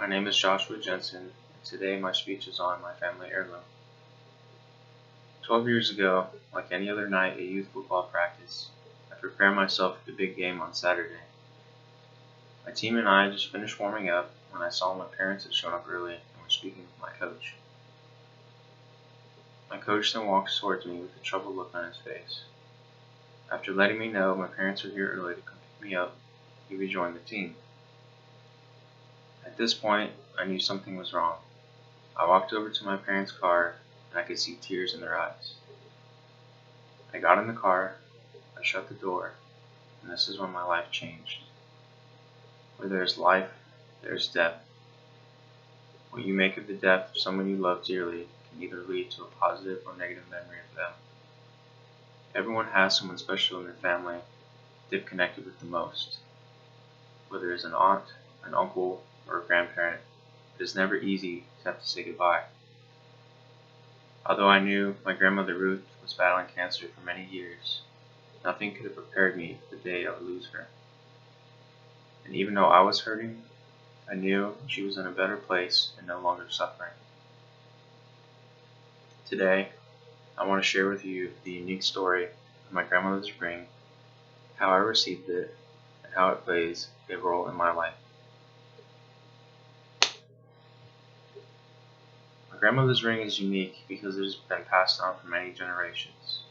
My name is Joshua Jensen, and today my speech is on my family heirloom. 12 years ago, like any other night at youth football practice, I prepared myself for the big game on Saturday. My team and I just finished warming up when I saw my parents had shown up early and were speaking with my coach. My coach then walks towards me with a troubled look on his face. After letting me know my parents were here early to come pick me up, he rejoined the team. At this point, I knew something was wrong. I walked over to my parents' car and I could see tears in their eyes. I got in the car, I shut the door, and this is when my life changed. Where there is life, there is death. What you make of the death of someone you love dearly can either lead to a positive or negative memory of them. Everyone has someone special in their family they've connected with the most. Whether it's an aunt, an uncle, or a grandparent, it is never easy to have to say goodbye. Although I knew my grandmother Ruth was battling cancer for many years, nothing could have prepared me for the day I would lose her. And even though I was hurting, I knew she was in a better place and no longer suffering. Today, I want to share with you the unique story of my grandmother's ring, how I received it, and how it plays a role in my life. My grandmother's ring is unique because it has been passed on for many generations.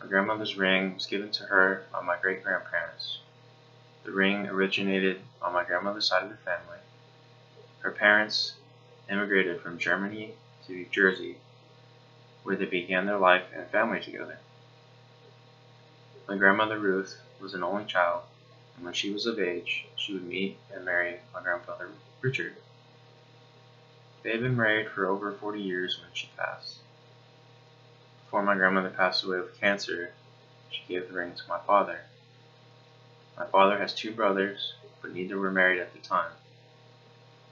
My grandmother's ring was given to her by my great-grandparents. The ring originated on my grandmother's side of the family. Her parents immigrated from Germany to New Jersey, where they began their life and family together. My grandmother Ruth was an only child, and when she was of age, she would meet and marry my grandfather Richard. They had been married for over 40 years when she passed. Before my grandmother passed away with cancer, she gave the ring to my father. My father has two brothers, but neither were married at the time.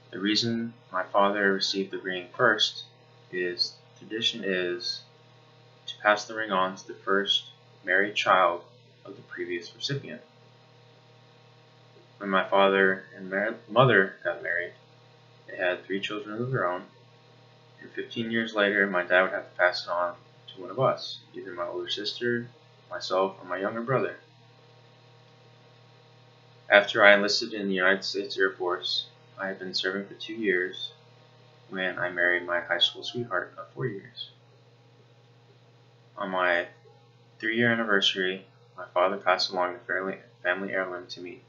The reason my father received the ring first is tradition is to pass the ring on to the first married child of the previous recipient. When my father and mother got married, they had 3 children of their own, and 15 years later my dad would have to pass it on to one of us, either my older sister, myself, or my younger brother. After I enlisted in the United States Air Force, I had been serving for 2 years when I married my high school sweetheart of 4 years. On my 3-year anniversary, my father passed along the family heirloom to me.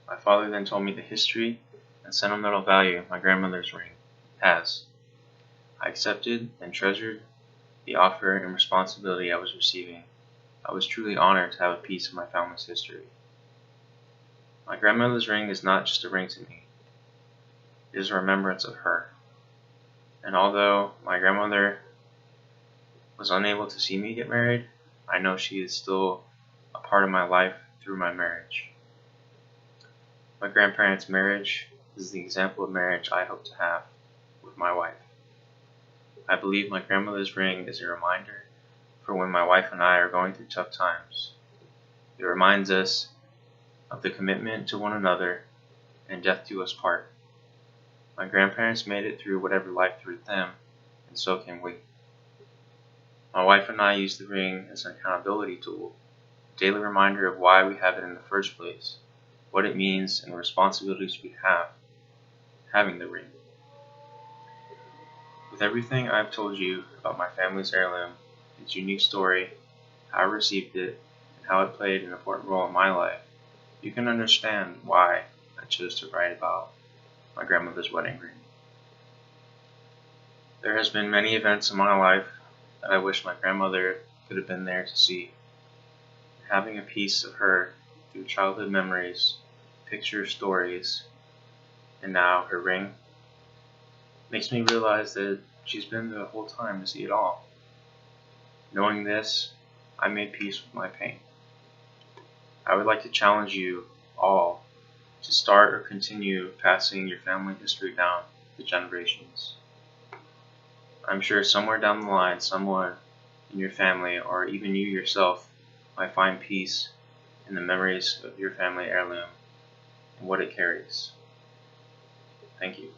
My father then told me the history and sentimental value my grandmother's ring has. I accepted and treasured the offer and responsibility I was receiving. I was truly honored to have a piece of my family's history. My grandmother's ring is not just a ring to me. It is a remembrance of her. And although my grandmother was unable to see me get married, I know she is still a part of my life through my marriage. My grandparents' marriage is the example of marriage I hope to have with my wife. I believe my grandmother's ring is a reminder for when my wife and I are going through tough times. It reminds us of the commitment to one another and death do us part. My grandparents made it through whatever life threw them, and so can we. My wife and I use the ring as an accountability tool, a daily reminder of why we have it in the first place, what it means, and the responsibilities we have having the ring. With everything I've told you about my family's heirloom, its unique story, how I received it, and how it played an important role in my life, you can understand why I chose to write about my grandmother's wedding ring. There has been many events in my life that I wish my grandmother could have been there to see. Having a piece of her through childhood memories, picture stories, and now her ring makes me realize that she's been there the whole time to see it all. Knowing this, I made peace with my pain. I would like to challenge you all to start or continue passing your family history down the generations. I'm sure somewhere down the line, someone in your family or even you yourself might find peace in the memories of your family heirloom and what it carries. Thank you.